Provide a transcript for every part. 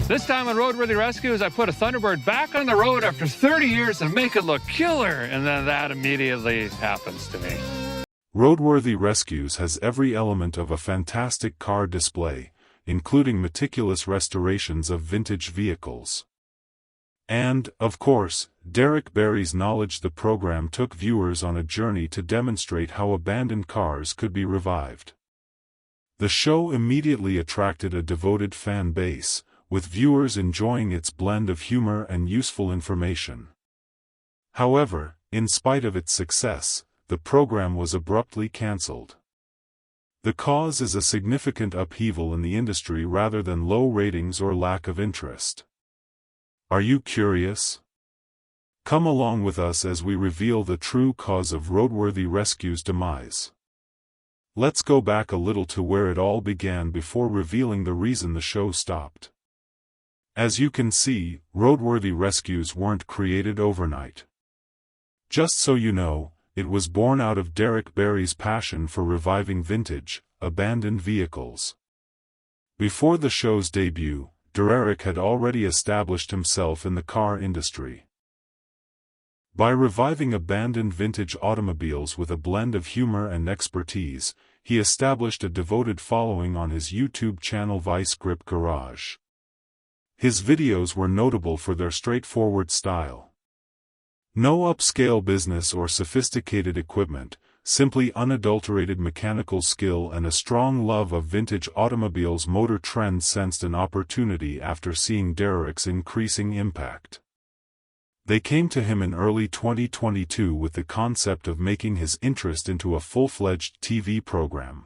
This time on Roadworthy Rescues, I put a Thunderbird back on the road after 30 years and make it look killer, and then that immediately happens to me. Roadworthy Rescues has every element of a fantastic car display, including meticulous restorations of vintage vehicles. And, of course, Derek Barry's knowledge. The program took viewers on a journey to demonstrate how abandoned cars could be revived. The show immediately attracted a devoted fan base, with viewers enjoying its blend of humor and useful information. However, in spite of its success, the program was abruptly cancelled. The cause is a significant upheaval in the industry rather than low ratings or lack of interest. Are you curious? Come along with us as we reveal the true cause of Roadworthy Rescues' demise. Let's go back a little to where it all began before revealing the reason the show stopped. As you can see, Roadworthy Rescues weren't created overnight. Just so you know, it was born out of Derek Barry's passion for reviving vintage, abandoned vehicles. Before the show's debut, Derek had already established himself in the car industry. By reviving abandoned vintage automobiles with a blend of humor and expertise, he established a devoted following on his YouTube channel Vice Grip Garage. His videos were notable for their straightforward style. No upscale business or sophisticated equipment, simply unadulterated mechanical skill and a strong love of vintage automobiles. Motor Trend sensed an opportunity after seeing Derek's increasing impact. They came to him in early 2022 with the concept of making his interest into a full-fledged TV program.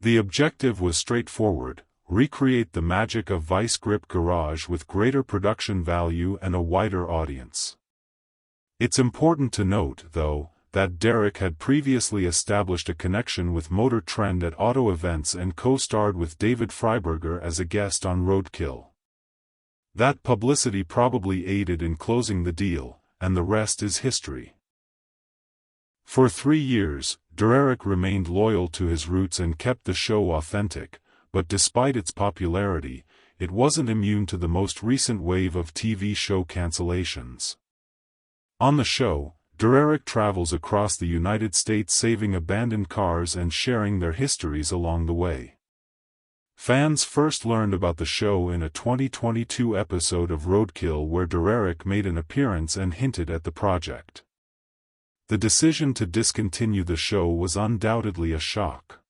The objective was straightforward: recreate the magic of Vice Grip Garage with greater production value and a wider audience. It's important to note, though, that Derek had previously established a connection with Motor Trend at auto events and co-starred with David Freiberger as a guest on Roadkill. That publicity probably aided in closing the deal, and the rest is history. For 3 years, Derek remained loyal to his roots and kept the show authentic, but despite its popularity, it wasn't immune to the most recent wave of TV show cancellations. On the show, Derek travels across the United States saving abandoned cars and sharing their histories along the way. Fans first learned about the show in a 2022 episode of Roadkill where Derek made an appearance and hinted at the project. The decision to discontinue the show was undoubtedly a shock.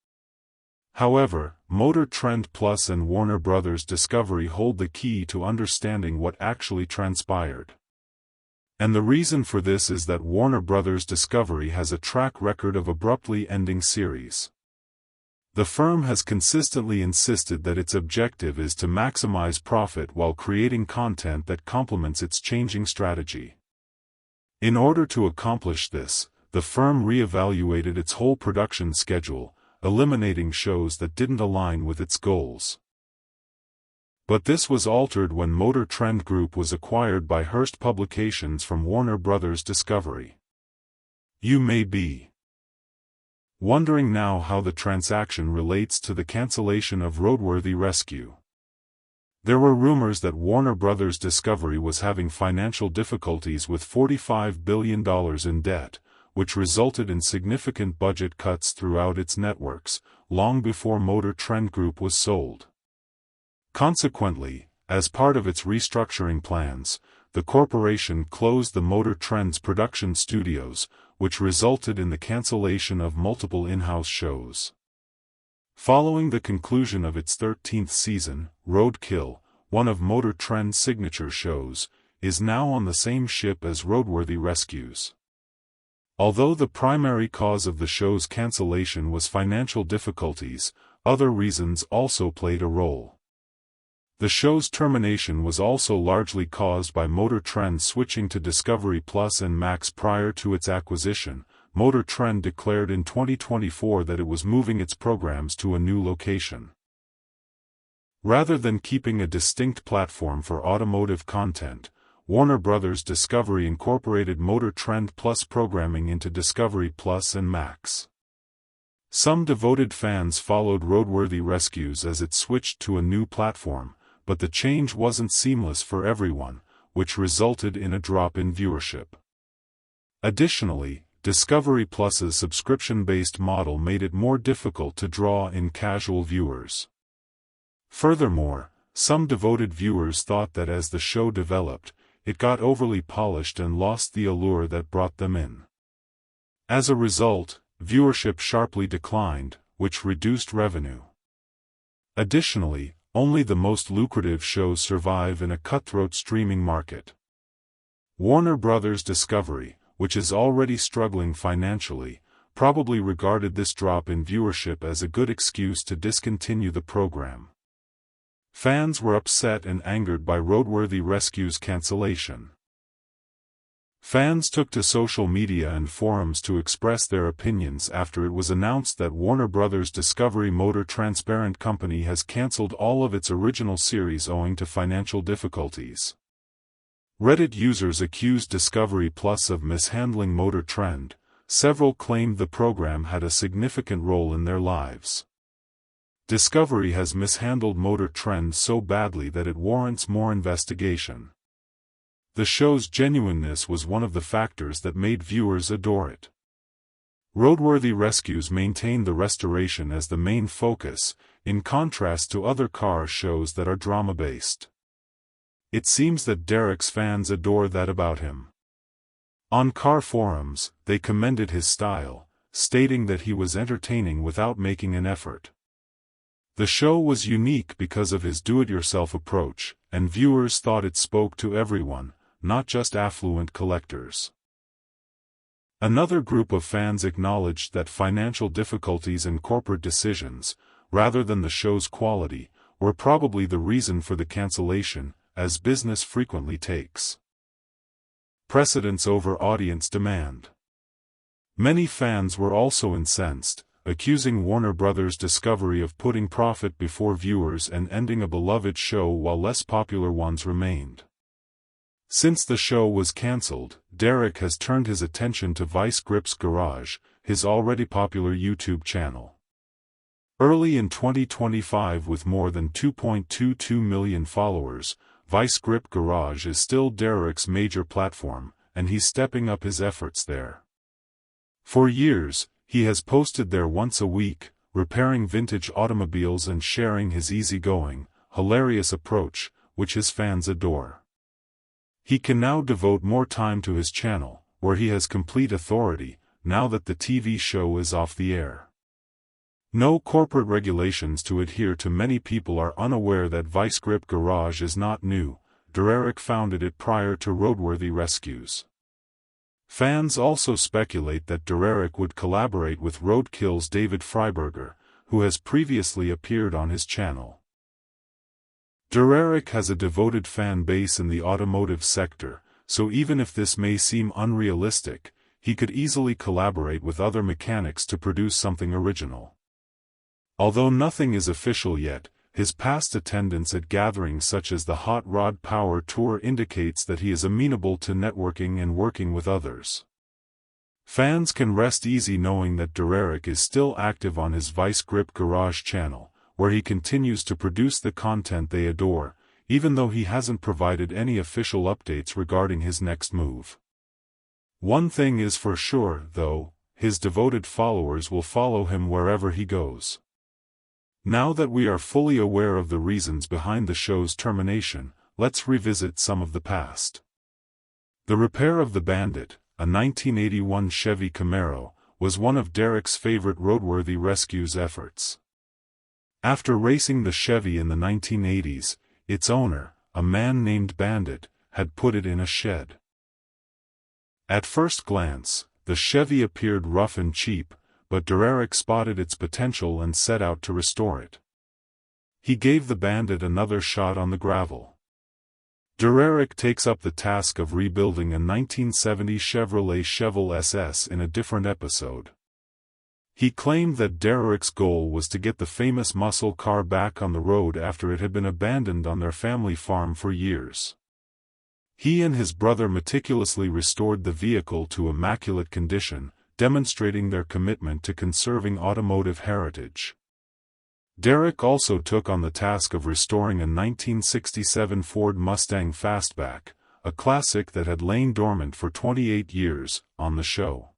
However, Motor Trend Plus and Warner Bros. Discovery hold the key to understanding what actually transpired. And the reason for this is that Warner Bros. Discovery has a track record of abruptly ending series. The firm has consistently insisted that its objective is to maximize profit while creating content that complements its changing strategy. In order to accomplish this, the firm reevaluated its whole production schedule, eliminating shows that didn't align with its goals. But this was altered when Motor Trend Group was acquired by Hearst Publications from Warner Bros. Discovery. You may be wondering now how the transaction relates to the cancellation of Roadworthy Rescue. There were rumors that Warner Bros. Discovery was having financial difficulties with $45 billion in debt, which resulted in significant budget cuts throughout its networks, long before Motor Trend Group was sold. Consequently, as part of its restructuring plans, the corporation closed the Motor Trend's production studios, which resulted in the cancellation of multiple in-house shows. Following the conclusion of its 13th season, Roadkill, one of Motor Trend's signature shows, is now on the same ship as Roadworthy Rescues. Although the primary cause of the show's cancellation was financial difficulties, other reasons also played a role. The show's termination was also largely caused by Motor Trend switching to Discovery Plus and Max prior to its acquisition. Motor Trend declared in 2024 that it was moving its programs to a new location. Rather than keeping a distinct platform for automotive content, Warner Bros. Discovery incorporated Motor Trend Plus programming into Discovery Plus and Max. Some devoted fans followed Roadworthy Rescues as it switched to a new platform, but the change wasn't seamless for everyone, which resulted in a drop in viewership. Additionally, Discovery Plus's subscription-based model made it more difficult to draw in casual viewers. Furthermore, some devoted viewers thought that as the show developed, it got overly polished and lost the allure that brought them in. As a result, viewership sharply declined, which reduced revenue. Additionally, only the most lucrative shows survive in a cutthroat streaming market. Warner Bros. Discovery, which is already struggling financially, probably regarded this drop in viewership as a good excuse to discontinue the program. Fans were upset and angered by Roadworthy Rescue's cancellation. Fans took to social media and forums to express their opinions after it was announced that Warner Bros. Discovery Motor Transparent Company has canceled all of its original series owing to financial difficulties. Reddit users accused Discovery Plus of mishandling Motor Trend. Several claimed the program had a significant role in their lives. Discovery has mishandled Motor Trend so badly that it warrants more investigation. The show's genuineness was one of the factors that made viewers adore it. Roadworthy Rescues maintained the restoration as the main focus, in contrast to other car shows that are drama-based. It seems that Derek's fans adore that about him. On car forums, they commended his style, stating that he was entertaining without making an effort. The show was unique because of his do-it-yourself approach, and viewers thought it spoke to everyone, not just affluent collectors. Another group of fans acknowledged that financial difficulties and corporate decisions, rather than the show's quality, were probably the reason for the cancellation, as business frequently takes precedence over audience demand. Many fans were also incensed, accusing Warner Bros. Discovery of putting profit before viewers and ending a beloved show while less popular ones remained. Since the show was cancelled, Derek has turned his attention to Vice Grip's Garage, his already popular YouTube channel. Early in 2025 with more than 2.22 million followers, Vice Grip Garage is still Derek's major platform, and he's stepping up his efforts there. For years, he has posted there once a week, repairing vintage automobiles and sharing his easygoing, hilarious approach, which his fans adore. He can now devote more time to his channel, where he has complete authority, now that the TV show is off the air. No corporate regulations to adhere to. Many people are unaware that Vice Grip Garage is not new. Derek founded it prior to Roadworthy Rescues. Fans also speculate that Derek would collaborate with Roadkill's David Freiberger, who has previously appeared on his channel. Derek has a devoted fan base in the automotive sector, so even if this may seem unrealistic, he could easily collaborate with other mechanics to produce something original. Although nothing is official yet, his past attendance at gatherings such as the Hot Rod Power Tour indicates that he is amenable to networking and working with others. Fans can rest easy knowing that Derek is still active on his Vice Grip Garage channel, where he continues to produce the content they adore, even though he hasn't provided any official updates regarding his next move. One thing is for sure, though, his devoted followers will follow him wherever he goes. Now that we are fully aware of the reasons behind the show's termination, let's revisit some of the past. The repair of the Bandit, a 1981 Chevy Camaro, was one of Derek's favorite Roadworthy Rescues efforts. After racing the Chevy in the 1980s, its owner, a man named Bandit, had put it in a shed. At first glance, the Chevy appeared rough and cheap, but Derek spotted its potential and set out to restore it. He gave the Bandit another shot on the gravel. Derek takes up the task of rebuilding a 1970 Chevrolet Chevelle SS in a different episode. He claimed that Derek's goal was to get the famous muscle car back on the road after it had been abandoned on their family farm for years. He and his brother meticulously restored the vehicle to immaculate condition, demonstrating their commitment to conserving automotive heritage. Derek also took on the task of restoring a 1967 Ford Mustang Fastback, a classic that had lain dormant for 28 years, on the show.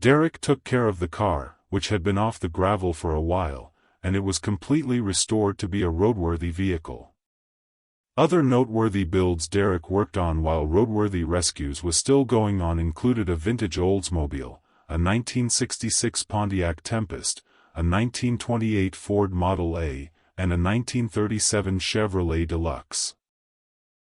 Derek took care of the car, which had been off the gravel for a while, and it was completely restored to be a roadworthy vehicle. Other noteworthy builds Derek worked on while Roadworthy Rescues was still going on included a vintage Oldsmobile, a 1966 Pontiac Tempest, a 1928 Ford Model A, and a 1937 Chevrolet Deluxe.